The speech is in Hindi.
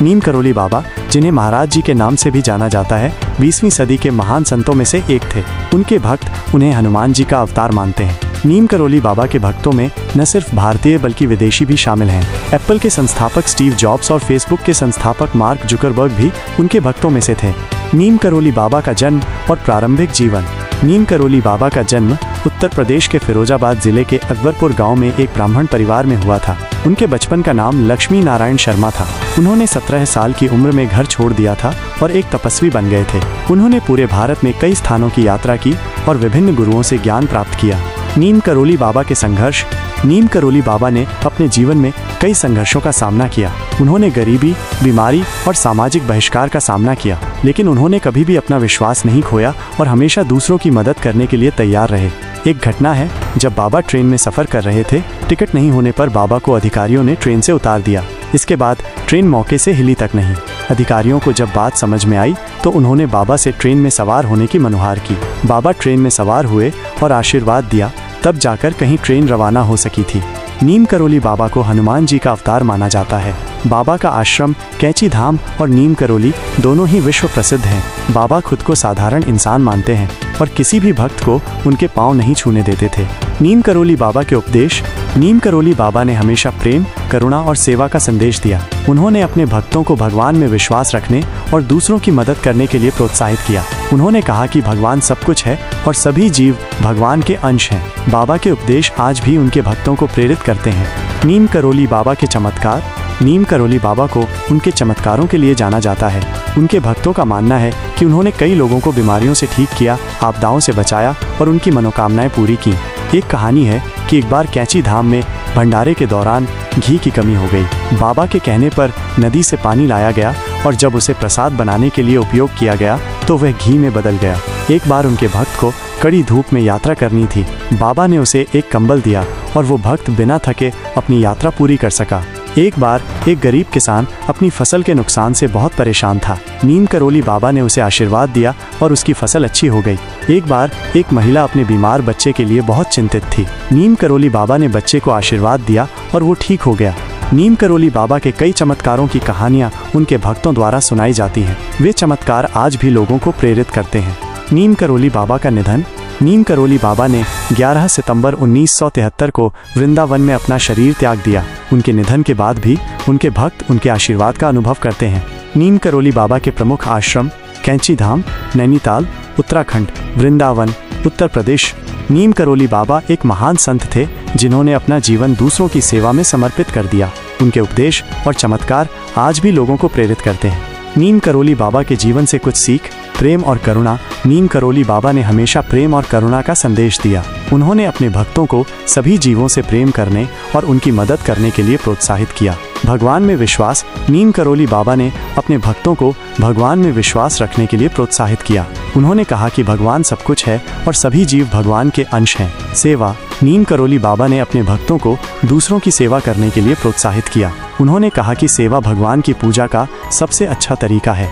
नीम करोली बाबा, जिन्हें महाराज जी के नाम से भी जाना जाता है, 20वीं सदी के महान संतों में से एक थे। उनके भक्त उन्हें हनुमान जी का अवतार मानते हैं। नीम करोली बाबा के भक्तों में न सिर्फ भारतीय बल्कि विदेशी भी शामिल हैं। एप्पल के संस्थापक स्टीव जॉब्स और फेसबुक के संस्थापक मार्क जुकरबर्ग भी उनके भक्तों में से थे। नीम करोली बाबा का जन्म और प्रारंभिक जीवन। नीम करोली बाबा का जन्म उत्तर प्रदेश के फिरोजाबाद जिले के अकबरपुर गांव में एक ब्राह्मण परिवार में हुआ था। उनके बचपन का नाम लक्ष्मी नारायण शर्मा था। उन्होंने 17 साल की उम्र में घर छोड़ दिया था और एक तपस्वी बन गए थे। उन्होंने पूरे भारत में कई स्थानों की यात्रा की और विभिन्न गुरुओं से ज्ञान प्राप्त किया। नीम करोली बाबा के संघर्ष। नीम करोली बाबा ने अपने जीवन में कई संघर्षों का सामना किया। उन्होंने गरीबी, बीमारी और सामाजिक बहिष्कार का सामना किया, लेकिन उन्होंने कभी भी अपना विश्वास नहीं खोया और हमेशा दूसरों की मदद करने के लिए तैयार रहे। एक घटना है जब बाबा ट्रेन में सफ़र कर रहे थे। टिकट नहीं होने पर बाबा को अधिकारियों ने ट्रेन से उतार दिया। इसके बाद ट्रेन मौके से हिली तक नहीं। अधिकारियों को जब बात समझ में आई तो उन्होंने बाबा से ट्रेन में सवार होने की मनुहार की। बाबा ट्रेन में सवार हुए और आशीर्वाद दिया, तब जाकर कहीं ट्रेन रवाना हो सकी थी। नीम करोली बाबा को हनुमान जी का अवतार माना जाता है। बाबा का आश्रम कैंची धाम और नीम करोली दोनों ही विश्व प्रसिद्ध हैं। बाबा खुद को साधारण इंसान मानते हैं और किसी भी भक्त को उनके पांव नहीं छूने देते थे। नीम करोली बाबा के उपदेश। नीम करोली बाबा ने हमेशा प्रेम, करुणा और सेवा का संदेश दिया। उन्होंने अपने भक्तों को भगवान में विश्वास रखने और दूसरों की मदद करने के लिए प्रोत्साहित किया। उन्होंने कहा कि भगवान सब कुछ है और सभी जीव भगवान के अंश हैं। बाबा के उपदेश आज भी उनके भक्तों को प्रेरित करते हैं। नीम करोली बाबा के चमत्कार। नीम करोली बाबा को उनके चमत्कारों के लिए जाना जाता है। उनके भक्तों का मानना है कि उन्होंने कई लोगों को बीमारियों से ठीक किया, आपदाओं से बचाया और उनकी मनोकामनाएं पूरी की। एक कहानी है कि एक बार कैंची धाम में भंडारे के दौरान घी की कमी हो गई। बाबा के कहने पर नदी से पानी लाया गया और जब उसे प्रसाद बनाने के लिए उपयोग किया गया तो वह घी में बदल गया। एक बार उनके भक्त को कड़ी धूप में यात्रा करनी थी। बाबा ने उसे एक कंबल दिया और वो भक्त बिना थके अपनी यात्रा पूरी कर सका। एक बार एक गरीब किसान अपनी फसल के नुकसान से बहुत परेशान था। नीम करोली बाबा ने उसे आशीर्वाद दिया और उसकी फसल अच्छी हो गई। एक बार एक महिला अपने बीमार बच्चे के लिए बहुत चिंतित थी। नीम करोली बाबा ने बच्चे को आशीर्वाद दिया और वो ठीक हो गया। नीम करोली बाबा के कई चमत्कारों की कहानियाँ उनके भक्तों द्वारा सुनाई जाती हैं। वे चमत्कार आज भी लोगों को प्रेरित करते हैं। नीम करोली बाबा का निधन। नीम करोली बाबा ने 11 सितंबर 1973 को वृंदावन में अपना शरीर त्याग दिया। उनके निधन के बाद भी उनके भक्त उनके आशीर्वाद का अनुभव करते हैं। नीम करोली बाबा के प्रमुख आश्रम कैंची धाम, नैनीताल, उत्तराखंड, वृंदावन, उत्तर प्रदेश। नीम करोली बाबा एक महान संत थे जिन्होंने अपना जीवन दूसरों की सेवा में समर्पित कर दिया। उनके उपदेश और चमत्कार आज भी लोगों को प्रेरित करते हैं। नीम करोली बाबा के जीवन से कुछ सीख। प्रेम और करुणा। नीम करोली बाबा ने हमेशा प्रेम और करुणा का संदेश दिया। उन्होंने अपने भक्तों को सभी जीवों से प्रेम करने और उनकी मदद करने के लिए प्रोत्साहित किया। भगवान में विश्वास। नीम करोली बाबा ने अपने भक्तों को भगवान में विश्वास रखने के लिए प्रोत्साहित किया। उन्होंने कहा कि भगवान सब कुछ है और सभी जीव भगवान के अंश हैं। सेवा। नीम करोली बाबा ने अपने भक्तों को दूसरों की सेवा करने के लिए प्रोत्साहित किया। उन्होंने कहा कि सेवा भगवान की पूजा का सबसे अच्छा तरीका है।